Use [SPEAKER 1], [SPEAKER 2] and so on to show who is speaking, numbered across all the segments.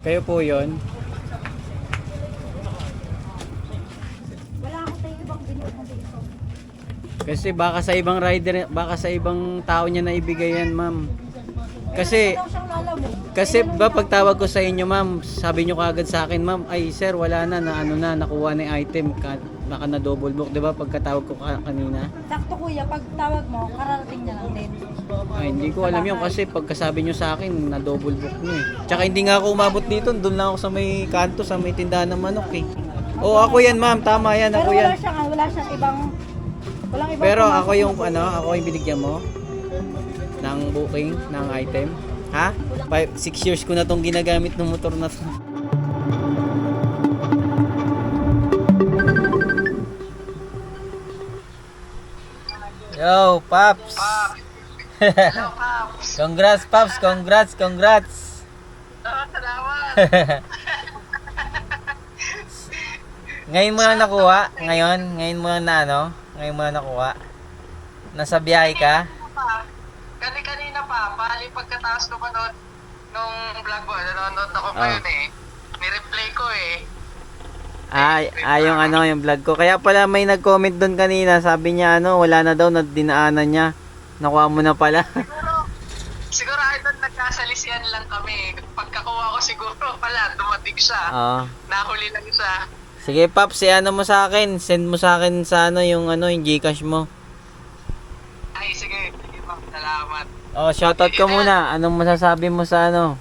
[SPEAKER 1] Kayo po yon.
[SPEAKER 2] Wala ako tayo ibang binuha dito.
[SPEAKER 1] Kasi baka sa ibang rider, baka sa ibang tao niya na ibigay yan, ma'am. Kasi
[SPEAKER 2] Wala daw siyang lalamog.
[SPEAKER 1] Kasi ba pagtawag ko sa inyo, ma'am, sabi nyo kaagad sa akin, ma'am, ay sir, wala na, nakuha na yung item, baka na double book, 'di ba? Pagkatawag ko kanina.
[SPEAKER 2] Sakto kuya, pag tawag mo, kararating niya lang din.
[SPEAKER 1] Ay, hindi ko alam yun kasi pagkasabi nyo sa akin, na double book nyo eh. Tsaka hindi nga ako umabot dito, doon lang ako sa may kanto, sa may tindahan ng manok eh. Oo, ako yan, ma'am, tama yan,
[SPEAKER 2] Pero
[SPEAKER 1] ako yan.
[SPEAKER 2] wala siyang ibang, walang ibang
[SPEAKER 1] Pero
[SPEAKER 2] pumasok
[SPEAKER 1] ako yung
[SPEAKER 2] na-
[SPEAKER 1] ako yung binigyan mo ng booking ng item. Ha? 6 years ko na tong ginagamit ng motor na to. Yo, Paps.
[SPEAKER 3] Hello, Pops.
[SPEAKER 1] Congrats, Paps. Congrats.
[SPEAKER 3] Salamat.
[SPEAKER 1] Ngayon mo lang nakuha? Ngayon mo lang na ano? Ngayon mo lang nakuha? Nasa biyahe ka?
[SPEAKER 3] Kanina pa, bali pagkataas ko pa noon, nung vlog mo, nanonood ako pa
[SPEAKER 1] Ah.
[SPEAKER 3] yun eh. Nireplay ko eh.
[SPEAKER 1] Yung ano, yung vlog ko. Kaya pala may nag-comment doon kanina. Sabi niya ano, wala na daw, na dinaanan niya. Nakuha mo na pala.
[SPEAKER 3] Siguro idol nagkasalisiyan lang kami. Pagkakuha ko siguro pala, dumating siya.
[SPEAKER 1] Oo.
[SPEAKER 3] Nahuli lang siya.
[SPEAKER 1] Sige, Paps, ano mo sa akin? Send mo sa akin sa ano, yung Gcash mo.
[SPEAKER 3] Ay, sige. Sige, Pops. Salamat.
[SPEAKER 1] Oh, shoutout ka muna. Anong masasabi mo sa ano?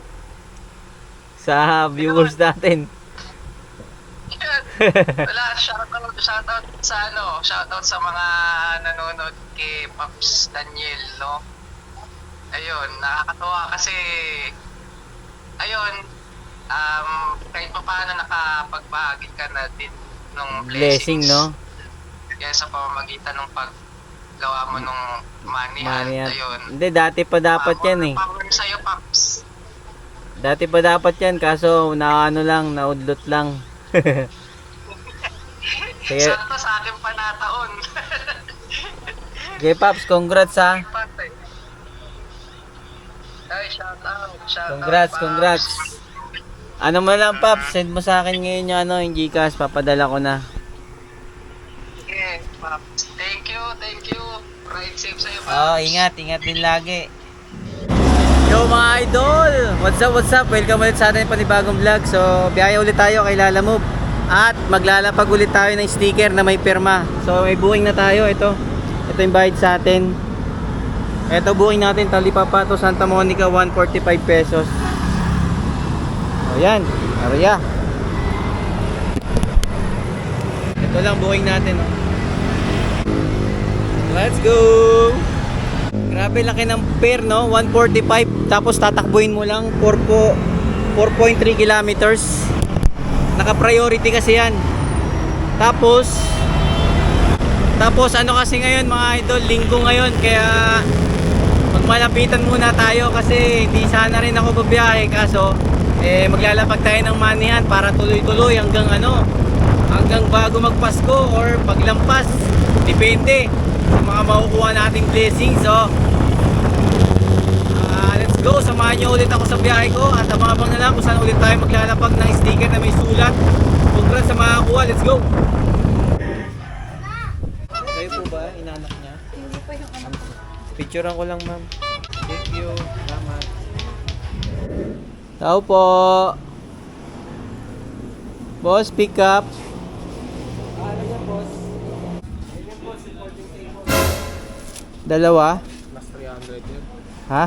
[SPEAKER 1] Sa viewers natin.
[SPEAKER 3] Wala, shoutout sa mga nanonood kay Pops Daniel, no? Ayun, nakakatuwa kasi ayun, kahit pa paano nakapagbahagi ka na din ng
[SPEAKER 1] Blessing,
[SPEAKER 3] blessings.
[SPEAKER 1] no?
[SPEAKER 3] Yan sa pamamagitan ng paggawa mo nung money
[SPEAKER 1] Marian.
[SPEAKER 3] ayun.
[SPEAKER 1] Hindi, dati pa dapat yan eh.
[SPEAKER 3] Power sa'yo, Pops.
[SPEAKER 1] Dati pa dapat yan, kaso naudlot lang. Sige,
[SPEAKER 3] Sakto sa akin pa nataon.
[SPEAKER 1] okay, Paps, congrats ha.
[SPEAKER 3] Ay, shoutout.
[SPEAKER 1] Congrats. Ano mo lang, Paps, send mo sa akin ngayon yung Gcash, papadala ko na.
[SPEAKER 3] Sige, Pops. Thank you. Ride safe sa'yo, Pops.
[SPEAKER 1] Oh, ingat din lagi. Yo mga idol! What's up? Welcome ulit sa atin panibagong vlog. So, biyaya ulit tayo kay Lala Move. At maglalapag ulit tayo ng sticker na may pirma. So, may booking na tayo. Ito yung bayad sa atin. Ito booking natin, Talipapato, Santa Monica, 145 pesos. O yan, area. Ito lang booking natin. Oh. Let's go! Grabe laki ng pair, no? 145, tapos tatakbuhin mo lang 4.3 kilometers. Naka-priority kasi yan. Tapos ano kasi ngayon mga idol, linggo ngayon, kaya magmalapitan muna tayo kasi hindi sana rin ako babiyahe, kaso maglalapag tayo ng manihan para tuloy-tuloy hanggang bago magpasko or paglampas, depende sa mga makukuha nating blessings. So let's go, samahan nyo ulit ako sa biyahe ko at abang na lang kung saan ulit tayo maglalapag ng sticker na may sulat. Congrats sa mga kuha, let's go. Kayo po ba, inanak niya?
[SPEAKER 2] Hindi pa yung anak ko.
[SPEAKER 1] Picturean ko lang, ma'am. Thank you. Salamat. Tao po. Boss, pick up. Ano yan, boss? Dalawa?
[SPEAKER 4] Mas 300 yun.
[SPEAKER 1] Ha?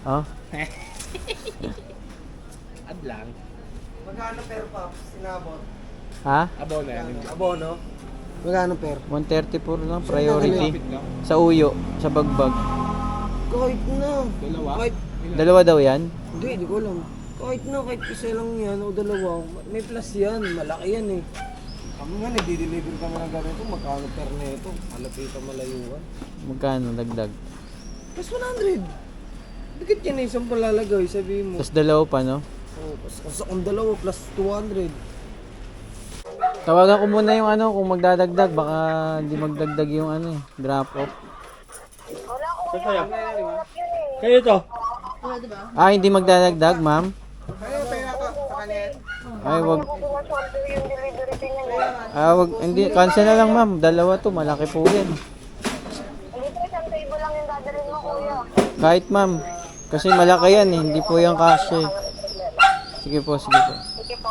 [SPEAKER 1] Oh.
[SPEAKER 4] Ad lang.
[SPEAKER 5] Magkano per Pops? Sinabot?
[SPEAKER 1] Ha?
[SPEAKER 4] Abono yan.
[SPEAKER 5] Abono? Magkano per?
[SPEAKER 1] 134 lang, priority.
[SPEAKER 4] Lapit lang.
[SPEAKER 1] Sa uyo, sa bagbag.
[SPEAKER 5] Kahit na.
[SPEAKER 4] Dalawa.
[SPEAKER 5] Kahit,
[SPEAKER 1] Dalawa daw yan?
[SPEAKER 5] hindi ko alam. Kahit na, kahit isa lang yan o dalawa. May plus yan, malaki yan eh. Kami nga, nagdi-deliver kami ng ganito. Magkano per neto? Malapitan malayuan.
[SPEAKER 1] Magkano dagdag?
[SPEAKER 5] Plus 100. Dikit yan eh, isang palalagay, sabihin mo.
[SPEAKER 1] Tapos dalawa pa, no?
[SPEAKER 5] Oh, plus kung dalawa, plus 200.
[SPEAKER 1] Tawagan ko muna yung kung magdadagdag, baka hindi magdagdag yung drop off.
[SPEAKER 4] Kayo to.
[SPEAKER 1] Ah, hindi magdadagdag, ma'am?
[SPEAKER 5] Kaya
[SPEAKER 1] Ay, wag.
[SPEAKER 2] Sumasoldo yung delivery fee niya.
[SPEAKER 1] Wag. Hindi, cancel na lang ma'am. Dalawa to, malaki po yan.
[SPEAKER 2] Hindi po isang table lang yung dadalhin mo, kuya.
[SPEAKER 1] Kahit ma'am. Kasi malaki yan eh. Hindi po yung cash eh. Sige po, sige po.
[SPEAKER 2] Sige po.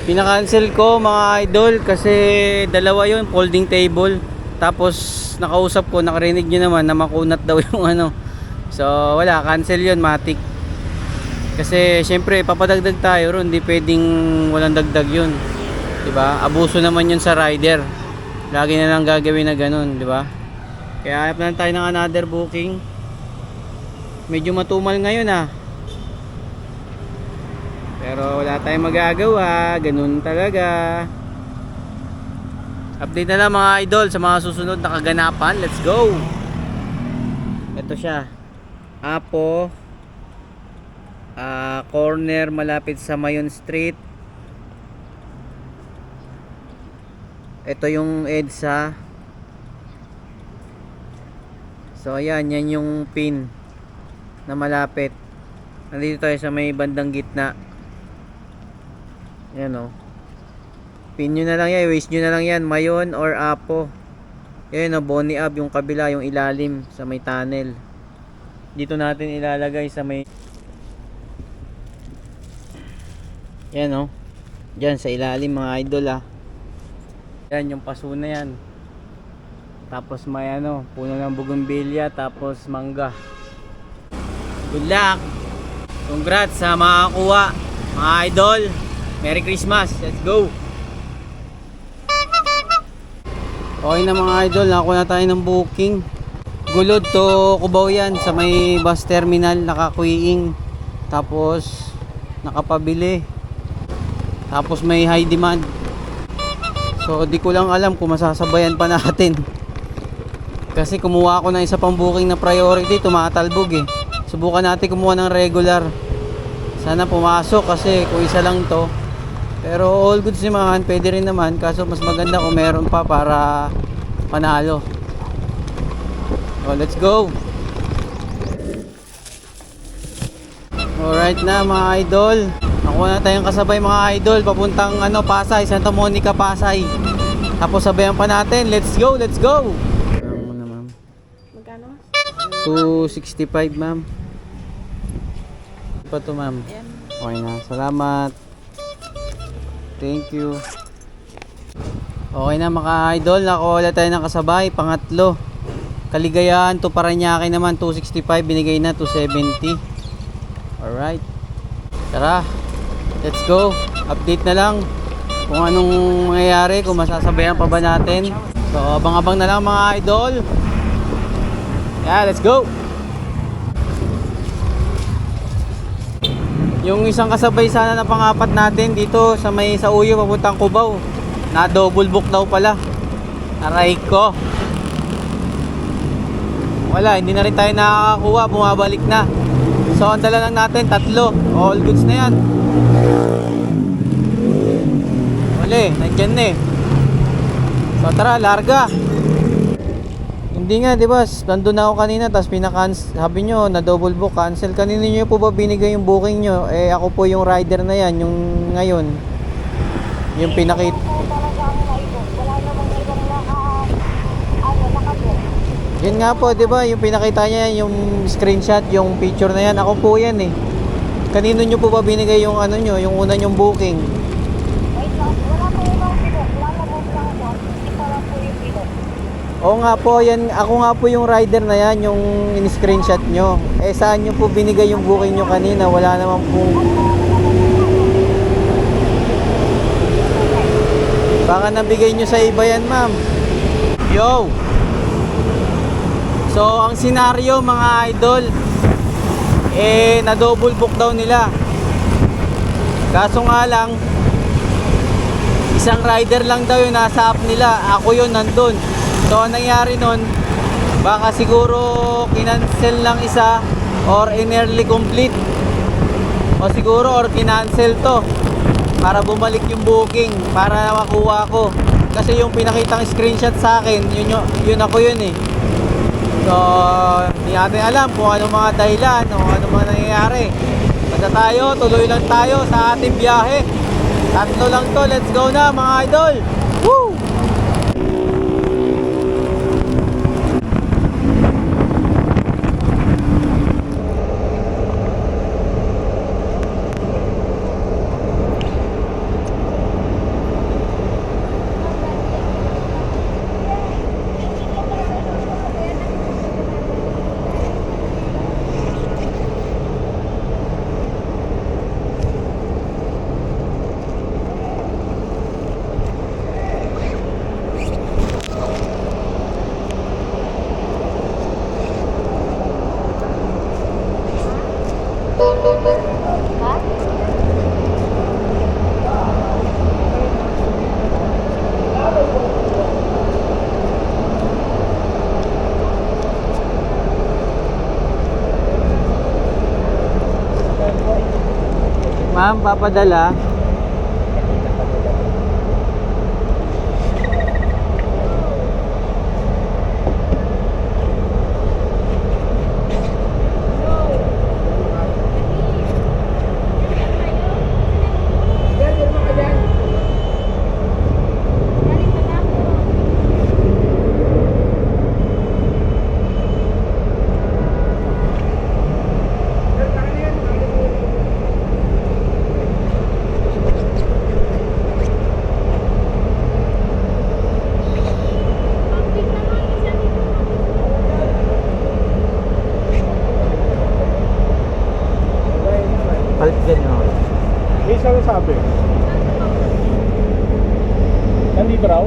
[SPEAKER 1] Pinakancel ko mga idol kasi dalawa yun, folding table. Tapos nakausap ko, nakarinig nyo naman na makunat daw yung ano. So wala, cancel yun, matik. Kasi syempre papadagdag tayo ron, hindi pwedeng walang dagdag yun. 'Di ba? Abuso naman yun sa rider. Lagi na lang gagawin na ganun, 'di ba? Kaya hanap na tayo ng another booking. Medyo matumal ngayon ah. Pero wala tayong magagawa, ganun talaga. Update na lang mga idol sa mga susunod na kaganapan. Let's go! Ito siya. Apo. Corner malapit sa Mayon Street. Ito yung EDSA. So ayan, yan yung pin na malapit. Nandito tayo sa may bandang gitna. Yan o. Pin nyo na lang yan, waste nyo na lang yan, Mayon or Apo. Yan o, Bonnie Ab, yung kabila, yung ilalim sa may tunnel. Dito natin ilalagay sa may... Yan o. Diyan sa ilalim mga idol ah. Yan yung paso na yan. Tapos may ano, puno ng bougainvillea, tapos mangga. Good luck! Congrats sa makakuha mga idol. Merry Christmas. Let's go. Okay na mga idol, nakakuha na tayo ng booking. Gulod to Cubao yan, sa may bus terminal, nakakuiing. Tapos nakapabili. Tapos may high demand. So di ko lang alam kung masasabayan pa natin. Kasi kumuha ako ng isa pang booking na priority, tumatalbog eh. Subukan natin kumuha ng regular. Sana pumasok kasi kung isa lang to. Pero all goods naman, pwede rin naman. Kaso mas maganda kung meron pa para panalo. So let's go. Alright na mga idol. Nakuha na tayong kasabay mga idol. Papuntang ano, Pasay, Santa Monica, Pasay. Tapos sabayan pa natin. Let's go, let's go. Ano na ma'am?
[SPEAKER 2] Magkano?
[SPEAKER 1] 265 ma'am. Pa to ma'am. Okay na, salamat. Thank you. Okay na mga idol, nakuha tayo ng kasabay, pangatlo. Kaligayahan to Paranaque naman, 265, binigay na 270. Alright. Tara, let's go. Update na lang kung anong mangyayari, kung masasabayan pa ba natin. So abang-abang na lang mga idol. Yeah, let's go. Yung isang kasabay sana na pangapat natin dito sa may sa Uyo papuntang Cubao, na double book daw pala. Aray ko. Wala, hindi na rin tayo nakakakuha, bumabalik na. So ang dala lang natin, 3. All goods na yan. Wala, nandyan na eh. So tara, larga. Hindi nga, di ba? Nandun na ako kanina, tapos sabi nyo, na double book, cancel. Kanina nyo po ba binigay yung booking nyo? Eh, ako po yung rider na yan, yung ngayon. Yung pinakita.
[SPEAKER 2] Talaga ang naibot. Wala namang ibang nakabook.
[SPEAKER 1] Yun nga po, di ba? Yung pinakita niya, yung screenshot, yung picture na yan. Ako po yan eh. Kanino nyo po ba binigay yung ano nyo, yung una nyong booking?
[SPEAKER 2] Wait lang, wala po ibang binog. Lalabot lang po. Ito lang po yung binog.
[SPEAKER 1] Oo nga po, yan, ako nga po yung rider na yan, yung in-screenshot nyo. Eh saan nyo po binigay yung booking nyo kanina? Wala naman po. Baka nabigay nyo sa iba yan, ma'am. Yo! So, ang senaryo mga idol, eh, na double book daw nila. Kaso nga lang, isang rider lang daw yung nasa app nila. Ako yun, nandun. So, ang nangyari nun, baka siguro kinancel lang isa or in-early complete. O siguro, or kinancel to para bumalik yung booking, para makuha ko. Kasi yung pinakitang screenshot sa akin, yun ako yun eh. So, hindi natin alam kung ano mga dahilan o ano mga nangyayari. So, Basta tayo, tuloy lang tayo sa ating biyahe. Tatlo lang to, let's go na mga idol. Woo! Ma'am, papadala. Palit din mo.
[SPEAKER 4] May isang sabi. Nandito raw?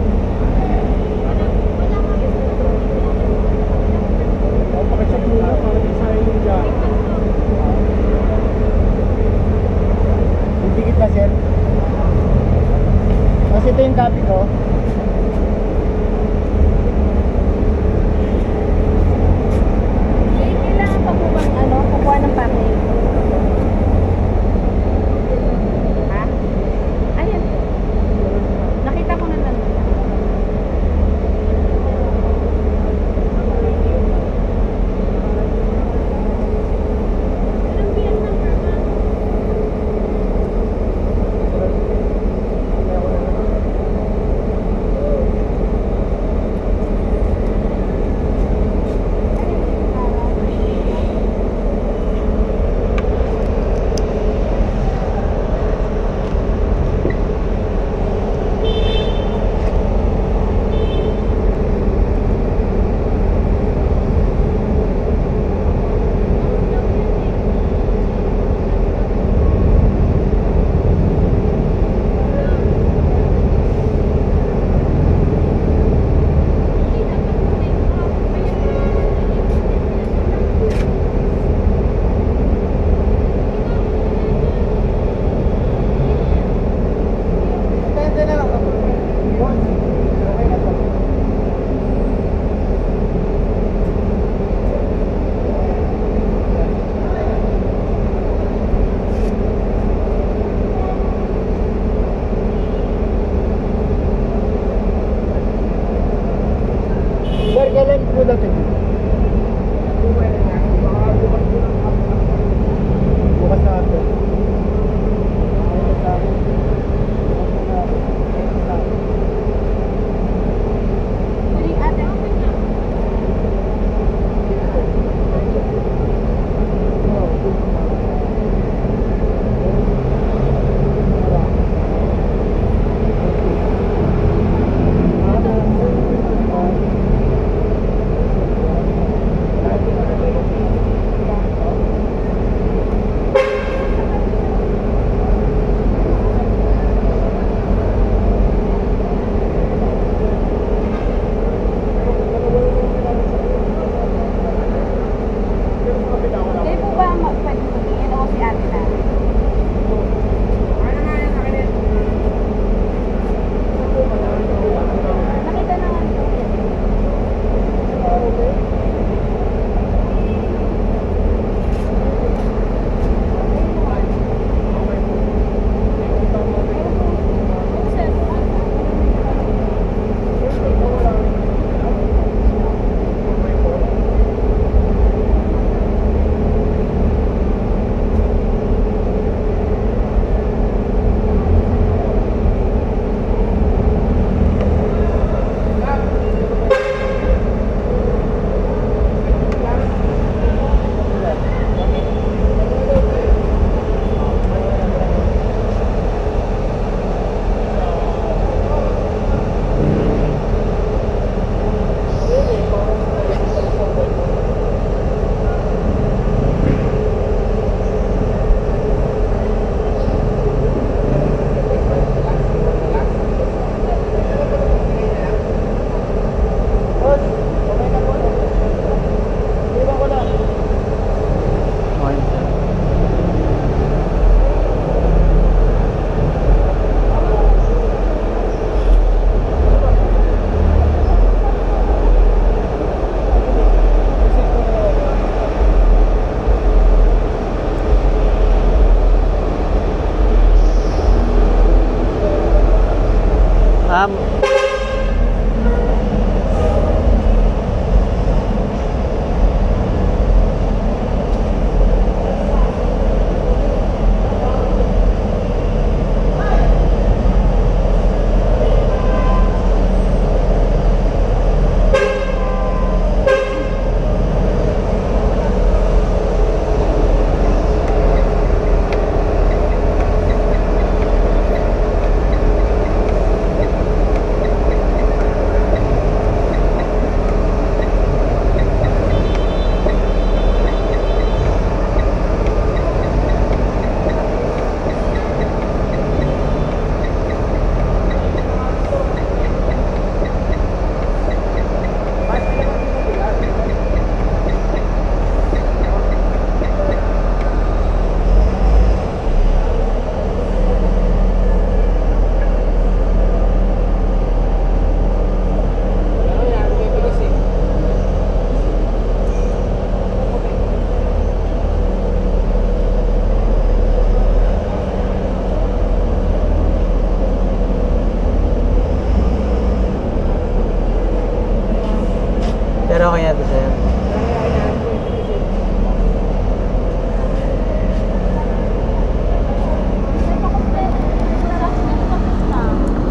[SPEAKER 4] O, pakisap muna para di sayang yung dyan. Dikit na, sir. Kasi ito yung copy ko.
[SPEAKER 2] Kailangan pa po bang kukuha ng papel? Ha? Ayan. Nakita ko na lang.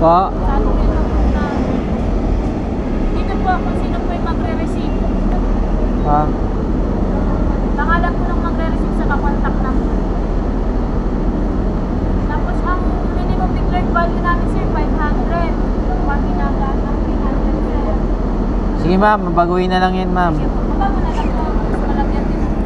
[SPEAKER 1] Po.
[SPEAKER 2] Sabi ko yung na dito po kung sino po yung magre-receive.
[SPEAKER 1] Ah.
[SPEAKER 2] Pangalan po nung magre-receive sa kakontak number. Tapos ang minimum declared value namin sir, 500. Pag ginagaan ng 300 sir.
[SPEAKER 1] Sige ma'am, baguhin na lang yan ma'am.
[SPEAKER 2] Sige po, baba mo na lang po. Mas malagyan din ako.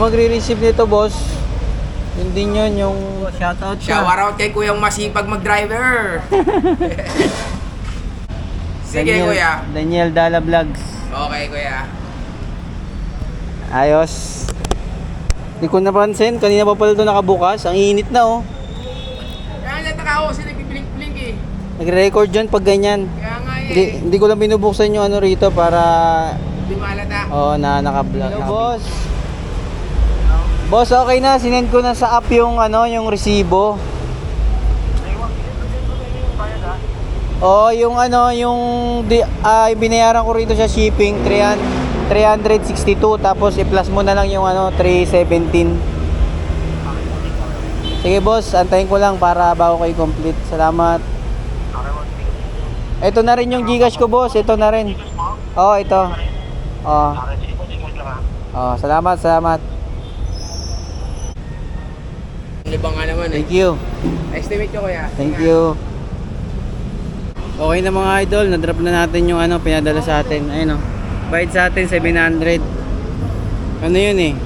[SPEAKER 1] magre-receive nito, boss, yun din yun, yung shoutout siya.
[SPEAKER 5] Shower out kay Kuyang masipag mag-driver. Sige, Kuya.
[SPEAKER 1] Daniel Dala Vlogs.
[SPEAKER 5] Okay, Kuya.
[SPEAKER 1] Ayos. Hindi ko napansin, kanina pa pala ito nakabukas. Ang init na, oh.
[SPEAKER 5] Kaya lang ako kasi nagbiblink-blink eh.
[SPEAKER 1] Nagre-record dyan pag ganyan.
[SPEAKER 5] Kaya nga eh.
[SPEAKER 1] Hindi ko lang binubuksan yung ano rito para
[SPEAKER 5] Di malata.
[SPEAKER 1] na naka-vlog. Hello, boss. Boss, okay na. Sinend ko na sa app yung yung resibo. Yung binayaran ko rito sa shipping 362 tapos i-plus mo na lang yung 317. Sige, boss, antayin ko lang para bago ko i-complete. Salamat. Ito na rin yung GCash ko, boss. Ito na rin. Ito. Salamat.
[SPEAKER 5] Libang nga naman eh.
[SPEAKER 1] Thank you.
[SPEAKER 5] Estimate ko, Kuya.
[SPEAKER 1] Thank you. Okay na mga idol, na-drop na natin yung pinadala sa atin. Ayun bayad sa atin 700. Ano yun eh?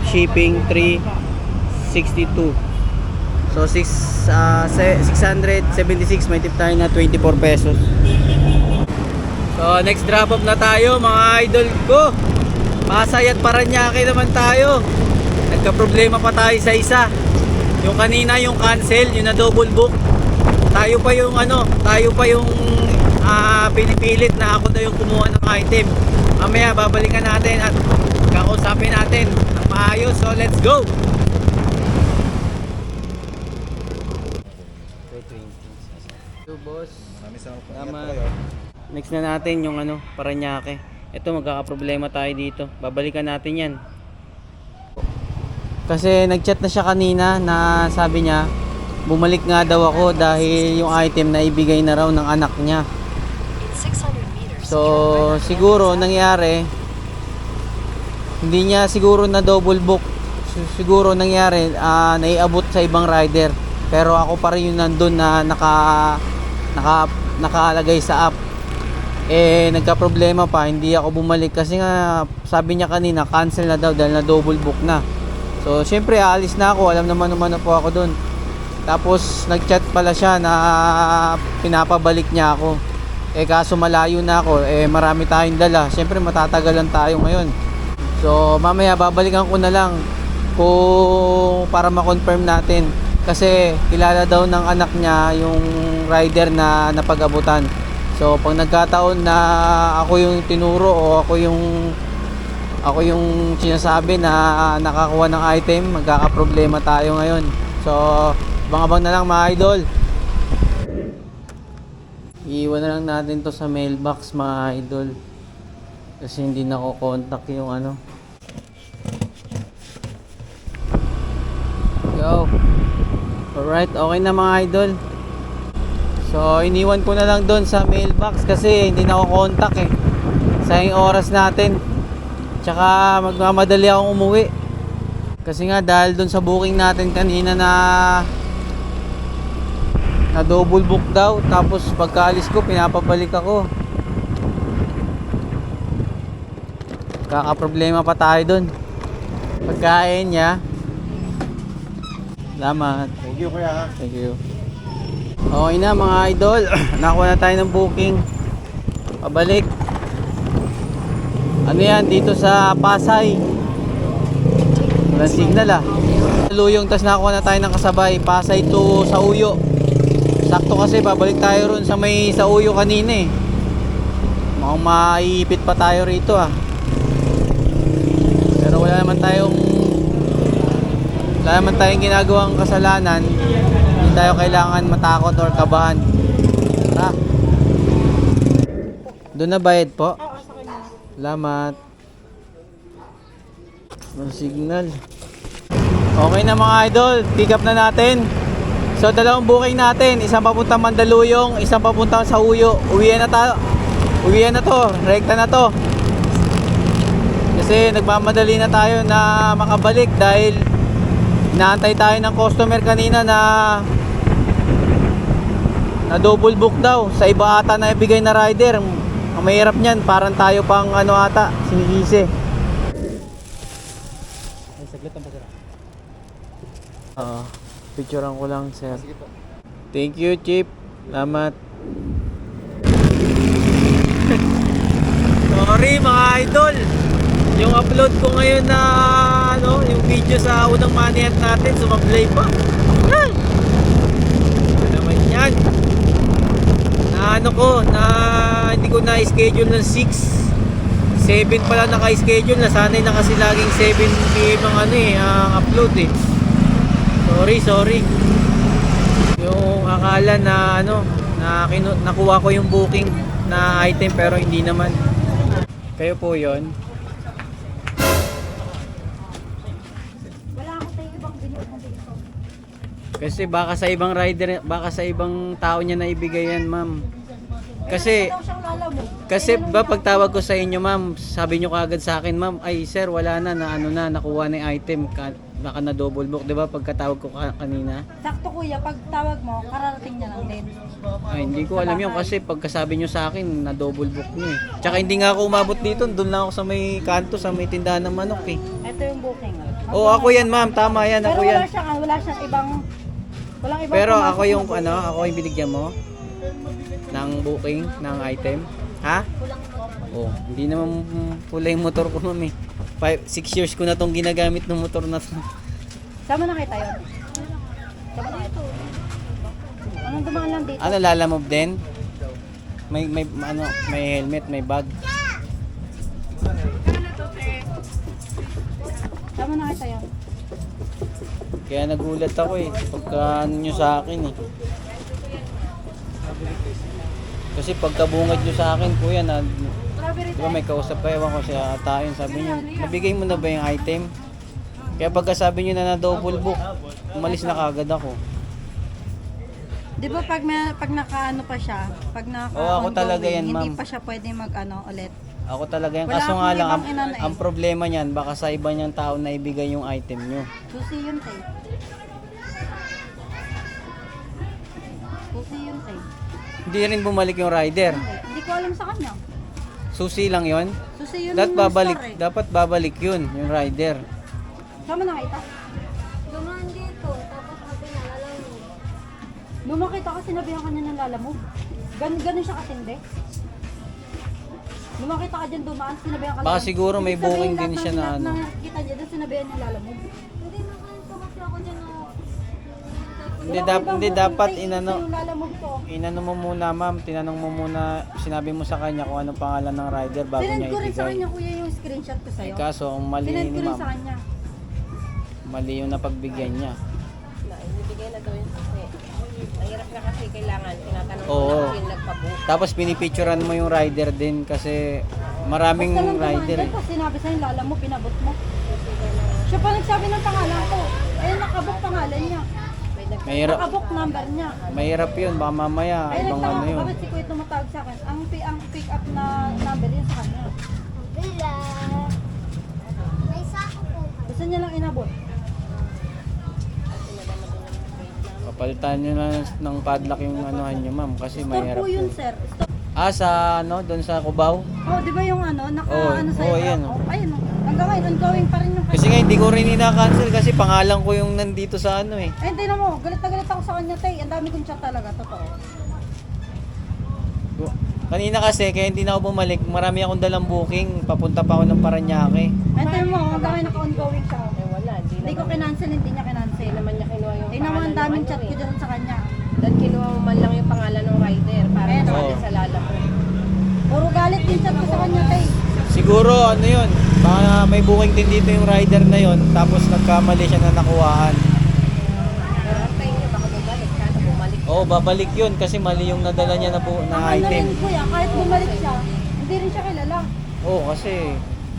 [SPEAKER 1] Shipping 362. So 676 may tip tayo na 24 pesos. So next drop off na tayo mga idol ko. Pasay at Paranaque naman tayo. Nagka-problema pa tayo sa isa. Yung kanina yung cancel, yung na double book. Tayo pa yung pinipilit na ako daw yung kumuha ng item. Mamaya babalikan natin at kakausapin natin ng maayos. So let's go. Boss. Salamat. Next na natin yung Paranaque. Ito magkakaproblema tayo dito. Babalikan natin yan. Kasi nagchat na siya kanina na sabi niya bumalik nga daw ako dahil yung item na ibigay na raw ng anak niya. So siguro nangyari hindi niya siguro na double book. Siguro nangyari naiabot sa ibang rider. Pero ako pa rin yung nandun na nakalagay sa app. Nagka-problema pa, hindi ako bumalik kasi nga sabi niya kanina cancel na daw dahil na double book na. So syempre aalis na ako, alam naman na po ako dun. Tapos nagchat pala siya na pinapabalik niya ako. Kaso malayo na ako, marami tayong dala. Syempre matatagalan tayo ngayon. So mamaya babalikan ko na lang para ma-confirm natin. Kasi kilala daw ng anak niya yung rider na napag-abutan. So pag nagkataon na ako yung tinuro o ako yung sinasabi na nakakuha ng item, magkakaproblema tayo ngayon. So abang-abang na lang mga idol. Iiwan na lang natin to sa mailbox mga idol. Kasi hindi na ko contact yung Yo. Alright, okay na mga idol. So iniwan ko na lang doon sa mailbox kasi hindi na ko contact eh. Sayang oras natin. Tsaka magmamadali akong umuwi. Kasi nga dahil doon sa booking natin kanina na double book daw. Tapos pagkaalis ko pinapabalik ako. Kakaproblema pa tayo doon. Pagkain niya. Salamat.
[SPEAKER 4] Thank you, Kuya.
[SPEAKER 1] Thank you. Okay na mga idol. Nakuha na tayo ng booking. Pabalik. Ano yan? Dito sa Pasay. Walang signal Luyong, tas nakuha na tayo ng kasabay. Pasay to Sauyo. Sakto kasi babalik tayo ron sa may Sauyo kanina eh. Mukhang maiipit pa tayo rito Pero wala naman tayong ginagawang kasalanan. Hindi tayo kailangan matakot or kabahan. Tara. Doon na bayad po? Salamat. Ang signal. Okay na mga idol, pick up na natin. So dalawang booking natin, isang papuntang Mandaluyong, isang papuntang Sauyo. Uwian na to, rekta na to. Kasi nagmamadali na tayo na makabalik dahil inaantay tayo ng customer kanina na double book daw sa iba ata na ibigay na rider. Ang mahirap niyan, parang tayo pang sinisisi. Oo. Picturean ko lang, sir. Thank you, Chief. Salamat. Sorry mga idol. Yung upload ko ngayon na yung video sa unang money hunt natin, sumablay pa. Ano naman yan? Na hindi ko na-schedule ng 6. 7 pala naka-schedule, nasanay na kasi laging 7 PM ang upload eh. Sorry. Yung akala na nakuha ko yung booking na item pero hindi naman. Kayo po yon.
[SPEAKER 2] Wala ako tayo ibang binili mo dito.
[SPEAKER 1] Kasi baka sa ibang rider, baka sa ibang tao niya na ibigay yan, ma'am. Kasi
[SPEAKER 2] Daw siyang lalamog.
[SPEAKER 1] ba pagtawag ko sa inyo, ma'am, sabi niyo kaagad sa akin, ma'am, ay sir, wala na nakuha na yung item, baka na double book, 'di ba? Pagkatawag ko kanina.
[SPEAKER 2] Sakto kuya, pag tawag mo, kararating niya lang din.
[SPEAKER 1] Ay, hindi ko alam yun kasi pagkasabi nyo sa akin, na double book nyo eh. Tsaka hindi nga ako umabot dito, doon lang ako sa may kanto, sa may tindahan ng manok eh.
[SPEAKER 2] Ito yung booking.
[SPEAKER 1] Oo, ako yan ma'am, tama yan,
[SPEAKER 2] Pero
[SPEAKER 1] ako yan.
[SPEAKER 2] wala siyang ibang
[SPEAKER 1] Pero
[SPEAKER 2] pumasok
[SPEAKER 1] ako yung
[SPEAKER 2] na-
[SPEAKER 1] ako yung binigyan mo ng booking, ng item. Ha? Oh, hindi naman pula yung motor ko ma'am eh. 6 years ko na tong ginagamit ng motor na to.
[SPEAKER 2] Sama na kayo tayo. Sama na ito. Anong dumaan lang dito?
[SPEAKER 1] Ano, lalamove din? May helmet, may bag.
[SPEAKER 2] Sama na kayo tayo.
[SPEAKER 1] Kaya nagulat ako eh, pagka nyo sa akin eh. Kasi pagkabungad nyo sa akin, kuya, di ba may kausap kayo, ewan ko siya tayo, sabi niyo, nabigay mo na ba yung item? Kaya pagka sabi niyo na double book, umalis na kagad ako.
[SPEAKER 2] Di ba pag naka-ano pa siya, pag naka
[SPEAKER 1] Oo, ako talaga yan,
[SPEAKER 2] hindi
[SPEAKER 1] ma'am.
[SPEAKER 2] pa siya pwede ulit.
[SPEAKER 1] Ako talaga yan.
[SPEAKER 2] Wala
[SPEAKER 1] Kaso
[SPEAKER 2] akong
[SPEAKER 1] nga lang,
[SPEAKER 2] ibang inano eh.
[SPEAKER 1] ang problema niyan, baka sa iba niyang tao na ibigay yung item nyo.
[SPEAKER 2] Susi yun, tay. Susi yun, tay.
[SPEAKER 1] Hindi rin bumalik yung rider.
[SPEAKER 2] Hindi ko alam sa kanya.
[SPEAKER 1] Susi lang yon.
[SPEAKER 2] Susi yun
[SPEAKER 1] Dapat
[SPEAKER 2] yung
[SPEAKER 1] babalik,
[SPEAKER 2] store eh.
[SPEAKER 1] dapat babalik yun, yung rider.
[SPEAKER 2] Sama na kita.
[SPEAKER 6] Dumaan dito, tapos sabi na, alam mo.
[SPEAKER 2] Nung makita ka, sinabihan ka niya ng lalamove. Ganun siya katindi. Nung makita ka dyan dumaan, sinabihan ka
[SPEAKER 1] Baka
[SPEAKER 2] lang.
[SPEAKER 1] siguro may
[SPEAKER 2] Ibig sabihin,
[SPEAKER 1] booking din
[SPEAKER 2] lahat
[SPEAKER 1] siya
[SPEAKER 2] ng-
[SPEAKER 1] na
[SPEAKER 2] lahat
[SPEAKER 1] ano.
[SPEAKER 2] ng nakikita niya doon, sinabihan niya lalamove.
[SPEAKER 6] Hindi nakalito kasi ako dyan, oh.
[SPEAKER 1] Hindi,
[SPEAKER 2] Wala akong
[SPEAKER 1] hindi
[SPEAKER 2] ibang
[SPEAKER 1] dapat
[SPEAKER 2] booking, tay.
[SPEAKER 1] inano,
[SPEAKER 2] Ito yung lalamove ko.
[SPEAKER 1] inano mo muna ma'am, tinanong mo muna, sinabi mo sa kanya kung anong pangalan ng rider bago
[SPEAKER 2] Sinend
[SPEAKER 1] niya
[SPEAKER 2] ko rin sa
[SPEAKER 1] ibigay.
[SPEAKER 2] kanya, kuya, yung screenshot ko
[SPEAKER 1] Eh,
[SPEAKER 2] sa'yo.
[SPEAKER 1] kaso, ang mali
[SPEAKER 2] Sinend
[SPEAKER 1] ni
[SPEAKER 2] ko rin
[SPEAKER 1] ma'am,
[SPEAKER 2] sa kanya.
[SPEAKER 1] mali yung napagbigyan niya.
[SPEAKER 7] Ibigay na daw yun kasi mahirap na kasi kailangan tinatanong
[SPEAKER 1] Oo.
[SPEAKER 7] ko na kung sino nagpabook.
[SPEAKER 1] Tapos pinipicturean mo yung rider din kasi maraming
[SPEAKER 2] Basta lang
[SPEAKER 1] rider
[SPEAKER 2] dumaan
[SPEAKER 1] eh.
[SPEAKER 2] dyan, tapos sinabi sa'yo, lalamove, pinabot mo. Siya pa nagsabi ng pangalan ko. Ayun, nakabook pangalan niya.
[SPEAKER 1] Mahirap,
[SPEAKER 2] Nakabook number niya.
[SPEAKER 1] mahirap yun, baka mamaya
[SPEAKER 2] Ay,
[SPEAKER 1] ibang
[SPEAKER 2] nagtaka
[SPEAKER 1] ano
[SPEAKER 2] ko,
[SPEAKER 1] yun.
[SPEAKER 2] bakit si Kuya tumatawag sa akin? Ang pick up na number yun sa kanya.
[SPEAKER 6] Bila. May sako po.
[SPEAKER 2] Gusto niya lang inabot.
[SPEAKER 1] Papalitan nyo na ng padlock yung anuhan nyo ma'am kasi
[SPEAKER 2] Store
[SPEAKER 1] mahirap
[SPEAKER 2] po yun,
[SPEAKER 1] yun.
[SPEAKER 2] sir. Store.
[SPEAKER 1] Ah, sa doon sa Cubao?
[SPEAKER 2] Oh, di ba yung naka
[SPEAKER 1] Oo,
[SPEAKER 2] ano sa'yo?
[SPEAKER 1] oo, yan,
[SPEAKER 2] Oh, ayun, oh. Hanggang ngayon, ongoing pa rin yung
[SPEAKER 1] Kasi nga hindi ko rin ina-cancel kasi pangalan ko yung nandito sa ano eh.
[SPEAKER 2] Ay, hindi na mo. Galit na galit ako sa kanya, tay. Ang dami kong chat talaga, totoo.
[SPEAKER 1] Kanina kasi kaya hindi na ako bumalik, marami akong dalang booking, papunta pa ako ng Paranaque.
[SPEAKER 2] Ay, tayo mo, hanggang ngayon naka-ongoing siya.
[SPEAKER 7] Eh wala,
[SPEAKER 2] Hindi ko kinancel, hindi niya kinancel.
[SPEAKER 7] Hindi naman niya kinuha yung
[SPEAKER 2] Ay naman, ang
[SPEAKER 7] pangalan
[SPEAKER 2] daming
[SPEAKER 7] ng
[SPEAKER 2] chat
[SPEAKER 7] ano
[SPEAKER 2] ko dyan sa kanya.
[SPEAKER 7] Dahil kinuha mo man lang yung pangalan ng rider para
[SPEAKER 2] Ayan,
[SPEAKER 7] nakali
[SPEAKER 1] oo.
[SPEAKER 7] sa lala mo.
[SPEAKER 2] Puro galit din chat ko sa kanya, tay.
[SPEAKER 1] Siguro ano yun, baka may booking din dito yung rider na yun, tapos nagkamali siya na nakuhaan.
[SPEAKER 7] Pero antay niya, baka bumalik ka na bumalik.
[SPEAKER 1] Oo, babalik yun kasi mali yung nadala niya na, na
[SPEAKER 2] Ang ano
[SPEAKER 1] item.
[SPEAKER 2] rin, kuya, kahit bumalik siya, hindi rin siya kilala.
[SPEAKER 1] Oo, kasi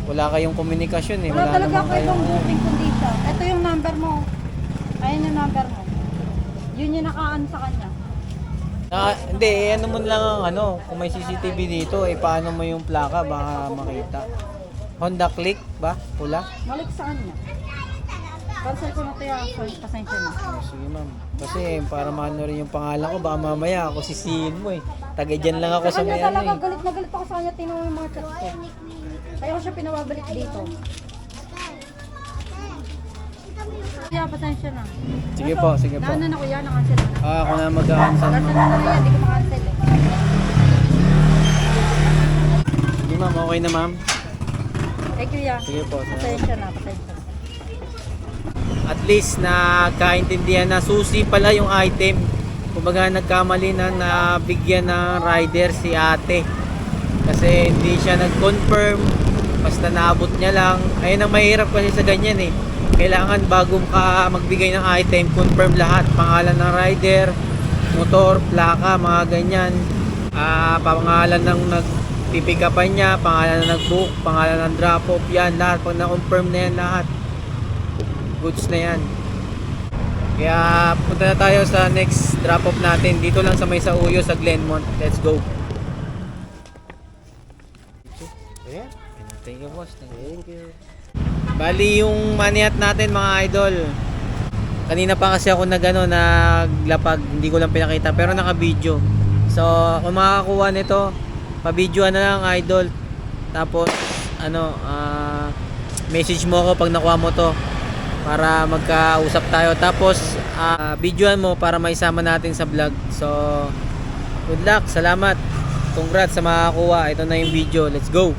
[SPEAKER 1] wala kayong komunikasyon eh,
[SPEAKER 2] Wala
[SPEAKER 1] wala
[SPEAKER 2] talaga
[SPEAKER 1] naman
[SPEAKER 2] ako
[SPEAKER 1] kayong
[SPEAKER 2] ibang
[SPEAKER 1] ano.
[SPEAKER 2] booking kundi siya. Ito yung number mo. Ayun yung number mo. Yun yung nakaan sa kanya.
[SPEAKER 1] Hindi, ano mo lang ang ano, kung may CCTV dito, paano mo yung plaka, baka makita. Honda Click ba? Pula?
[SPEAKER 2] Malik sa kanya. Cancel ko na ito yung pasensya na.
[SPEAKER 1] Oh, sige ma'am. Kasi para maano rin yung pangalan ko, baka mamaya ako sisihin mo eh. Taga dyan lang ako
[SPEAKER 2] Sa
[SPEAKER 1] sa
[SPEAKER 2] kanya
[SPEAKER 1] may
[SPEAKER 2] talaga,
[SPEAKER 1] ano eh.
[SPEAKER 2] galit na galit ako sa kanya. Tingnan mo yung mga chat ko. Kaya ko siya pinababalik dito. Kuya, pasensya na.
[SPEAKER 1] Sige po, sige po.
[SPEAKER 2] Naano na kuya, na-cancel na.
[SPEAKER 1] Ako na mag-cancel.
[SPEAKER 2] Cancel na na yan, di ko makancel eh.
[SPEAKER 1] Sige ma'am, okay na ma'am.
[SPEAKER 2] Eh kuya,
[SPEAKER 1] Sige po. salamat.
[SPEAKER 2] pasensya na, pasensya na.
[SPEAKER 1] At least nagkaintindihan na susi pala yung item. Kumbaga nagkamali na nabigyan ng rider si ate. Kasi hindi siya nag-confirm. Basta naabot niya lang. Ayun ang mahirap kasi sa ganyan eh. Kailangan bago ka magbigay ng item, confirm lahat. Pangalan ng rider, motor, plaka, mga ganyan. Pangalan ng nag-pipick upan niya, pangalan ng nag-book, pangalan ng drop-off. Yan, lahat. Pag na-confirm na yan lahat, goods na yan. Kaya punta na tayo sa next drop-off natin. Dito lang sa may Sauyo sa Glenmont. Let's go.
[SPEAKER 5] Ayan.
[SPEAKER 1] Thank you boss.
[SPEAKER 5] Thank you.
[SPEAKER 1] Bali yung maniat natin mga idol. Kanina pa kasi ako naglapag, hindi ko lang pinakita pero naka-video. So kung makakakuha nito, pa-videoan na lang idol. Tapos message mo ako pag nakuha mo to para magkausap tayo. Tapos videoan mo para maisama natin sa vlog. So good luck, salamat. Congrats sa makakuha. Ito na yung video. Let's go.